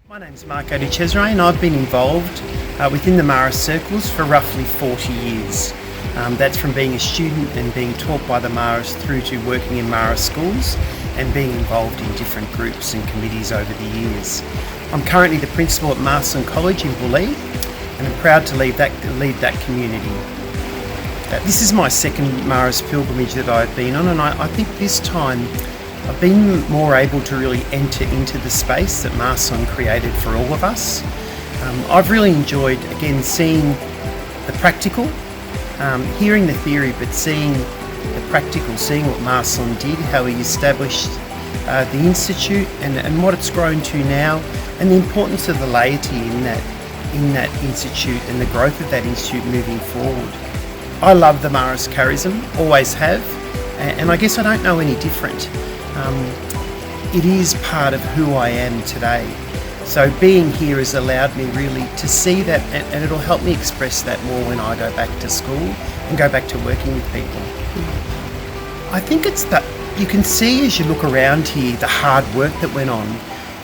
My name's Marco Di Cesare and I've been involved within the Marist circles for roughly 40 years. That's from being a student and being taught by the Marist through to working in Marist schools and being involved in different groups and committees over the years. I'm currently the principal at Marcellin College in Bullee and I'm proud to lead that community. This is my second Marist pilgrimage that I've been on, and I think this time I've been more able to really enter into the space that Marcellin created for all of us. I've really enjoyed, again, seeing the practical, hearing the theory, but seeing the practical, seeing what Marcellin did, how he established the Institute and what it's grown to now, and the importance of the laity in that Institute and the growth of that Institute moving forward. I love the Marist charism, always have, and I guess I don't know any different. It is part of who I am today. So being here has allowed me really to see that, and it'll help me express that more when I go back to school and go back to working with people. I think it's that you can see as you look around here the hard work that went on,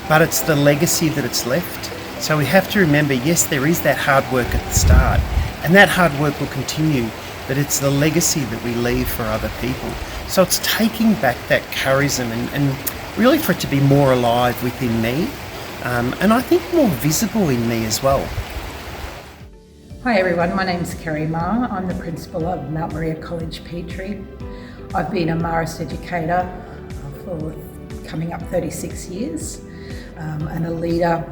but it's the legacy that it's left. So we have to remember, yes, there is that hard work at the start, and that hard work will continue, but it's the legacy that we leave for other people. So it's taking back that charism and really for it to be more alive within me, and I think more visible in me as well. Hi everyone, my name's Carrie Mah. I'm the principal of Mount Maria College, Petrie. I've been a Marist educator for coming up 36 years and a leader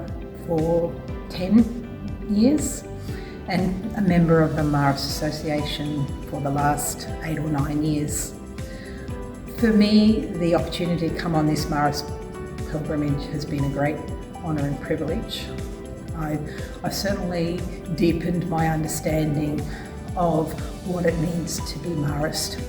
for 10 years and a member of the Marist Association for the last 8 or 9 years. For me, the opportunity to come on this Marist pilgrimage has been a great honour and privilege. I certainly deepened my understanding of what it means to be Marist.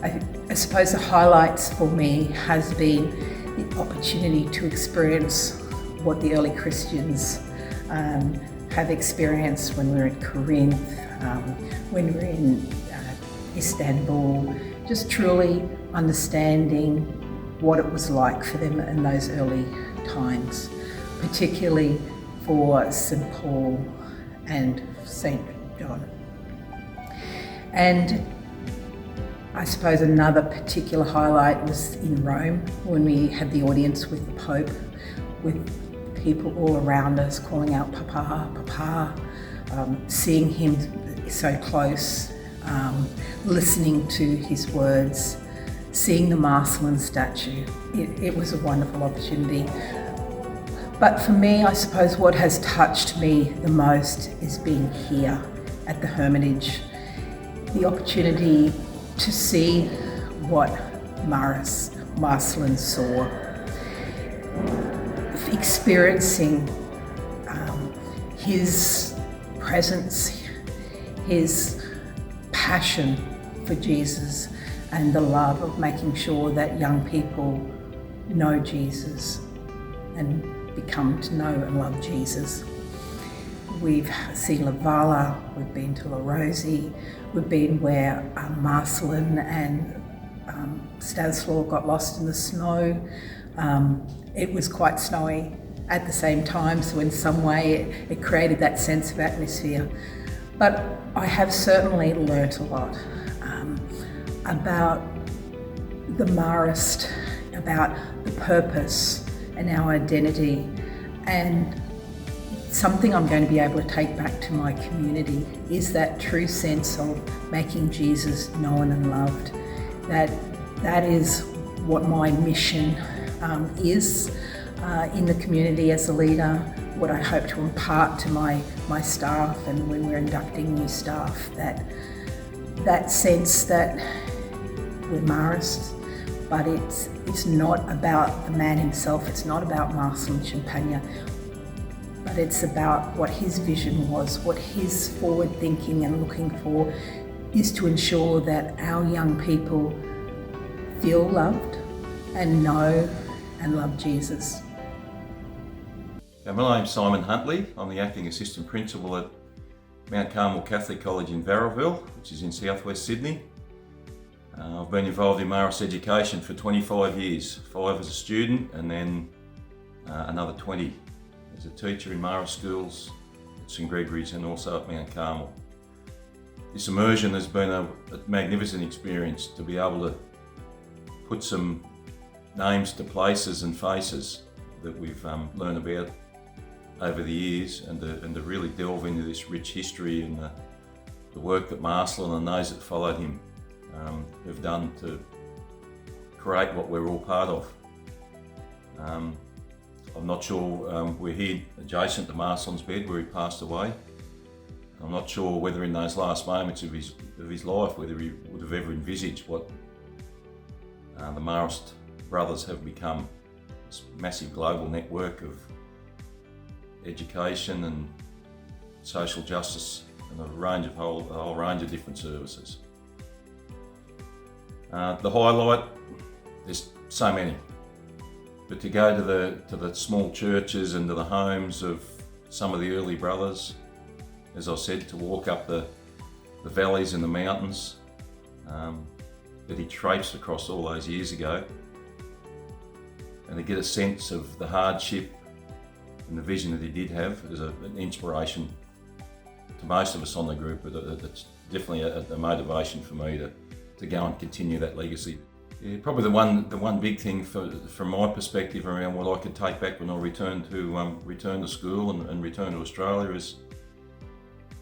I suppose the highlights for me has been the opportunity to experience what the early Christians have experienced when we were in Corinth, when we were in Istanbul, just truly understanding what it was like for them in those early times, particularly for St. Paul and St. John. And I suppose another particular highlight was in Rome when we had the audience with the Pope, with people all around us calling out Papa, Papa, seeing him so close, listening to his words, seeing the Marcellin statue. It was a wonderful opportunity. But for me, I suppose what has touched me the most is being here at the Hermitage, the opportunity to see what Marcellin saw, experiencing his presence, his passion for Jesus, and the love of making sure that young people know Jesus and become to know and love Jesus. We've seen Lavala, we've been to La Rosie, we've been where Marcellin and Stanislaw got lost in the snow. It was quite snowy at the same time, so in some way it created that sense of atmosphere. But I have certainly learnt a lot about the Marist, about the purpose and our identity, and something I'm going to be able to take back to my community is that true sense of making Jesus known and loved. That is what my mission is in the community as a leader, what I hope to impart to my staff, and when we're inducting new staff, that sense that we're Marist, but it's not about the man himself, it's not about Marcellin Champagnat, but it's about what his vision was, what his forward thinking and looking for is to ensure that our young people feel loved and know and love Jesus. My name's Simon Huntley. I'm the acting assistant principal at Mount Carmel Catholic College in Barraville, which is in southwest Sydney. I've been involved in Marist education for 25 years, 5 as a student and then another 20 as a teacher in Marist schools at St Gregory's and also at Mount Carmel. This immersion has been a magnificent experience to be able to put some names to places and faces that we've learned about over the years, and to really delve into this rich history and the work that Marcellin and those that followed him have done to create what we're all part of. I'm not sure, we're here adjacent to Marcellin's bed where he passed away. I'm not sure whether in those last moments of his life, whether he would have ever envisaged what the Marist brothers have become, this massive global network of education and social justice and a whole range of different services. The highlight, there's so many, but to go to the small churches and to the homes of some of the early brothers, as I said, to walk up the valleys and the mountains that he traipsed across all those years ago, and to get a sense of the hardship and the vision that he did have is an inspiration to most of us on the group. It's definitely a motivation for me to go and continue that legacy. Yeah, probably the one big thing from my perspective around what I could take back when I return to school and return to Australia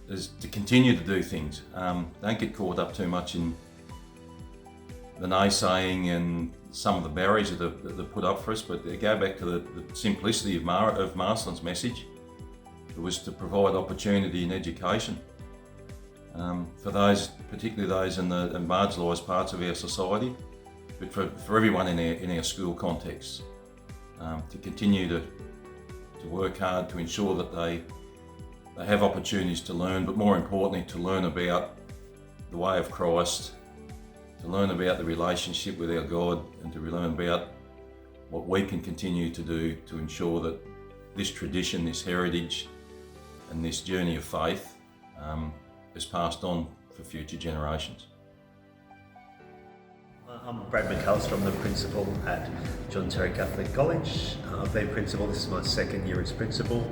is to continue to do things. Don't get caught up too much in the naysaying and some of the barriers that are put up for us, but go back to the simplicity of Marcellin's message. It was to provide opportunity and education for those, particularly those in the marginalised parts of our society, but for everyone in our school context, to continue to work hard to ensure that they have opportunities to learn, but more importantly to learn about the way of Christ, to learn about the relationship with our God, and to learn about what we can continue to do to ensure that this tradition, this heritage and this journey of faith is passed on for future generations. I'm Brad McAllister, I'm the principal at John Terry Catholic College. I've been principal, this is my second year as principal,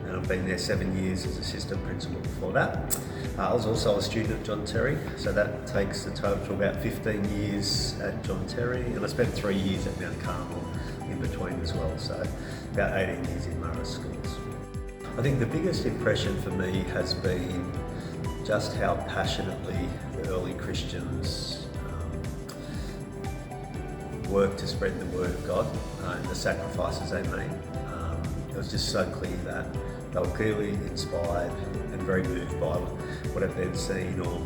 and I've been there 7 years as assistant principal before that. I was also a student at John Terry, so that takes the total to about 15 years at John Terry, and I spent 3 years at Mount Carmel in between as well, so about 18 years in Marist schools. I think the biggest impression for me has been just how passionately the early Christians worked to spread the word of God and the sacrifices they made. It was just so clear that they were clearly inspired and very moved by what had been seen or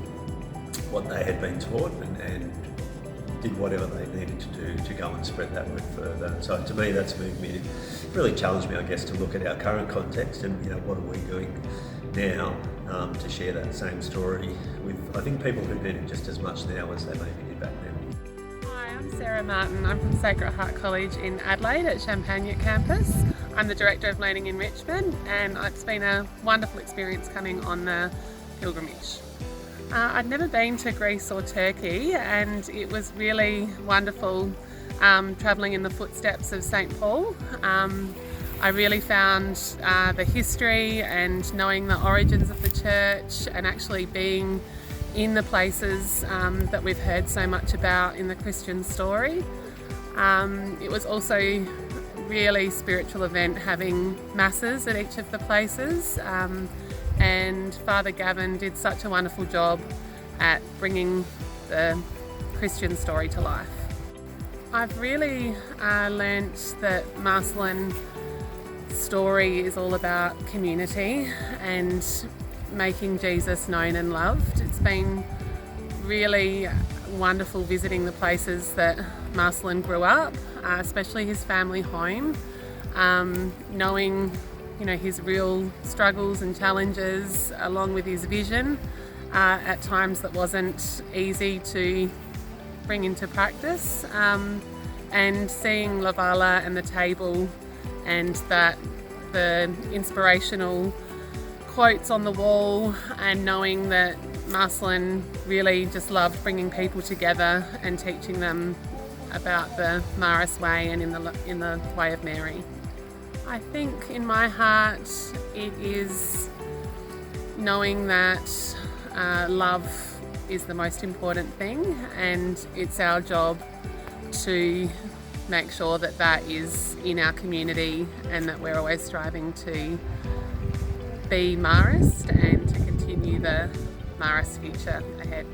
what they had been taught, and did whatever they needed to do to go and spread that word further. And so to me, that's moved me, really challenged me, I guess, to look at our current context and what are we doing now to share that same story with, I think, people who need it just as much now as they maybe did back then. I'm Sarah Martin. I'm from Sacred Heart College in Adelaide at Champagnat campus. I'm the Director of Learning Enrichment, and it's been a wonderful experience coming on the pilgrimage. I'd never been to Greece or Turkey, and it was really wonderful travelling in the footsteps of St Paul. I really found the history and knowing the origins of the church, and actually being in the places that we've heard so much about in the Christian story. It was also really spiritual event having masses at each of the places, and Father Gavin did such a wonderful job at bringing the Christian story to life. I've really learnt that Marcellin story is all about community and making Jesus known and loved. It's been really wonderful visiting the places that Marcellin grew up, especially his family home, knowing his real struggles and challenges along with his vision at times that wasn't easy to bring into practice, and seeing La Vala and the table and that the inspirational quotes on the wall, and knowing that Marcellin really just loved bringing people together and teaching them about the Marist way and in the way of Mary. I think in my heart it is knowing that love is the most important thing, and it's our job to make sure that that is in our community and that we're always striving to be Marist and to continue the Marist future ahead.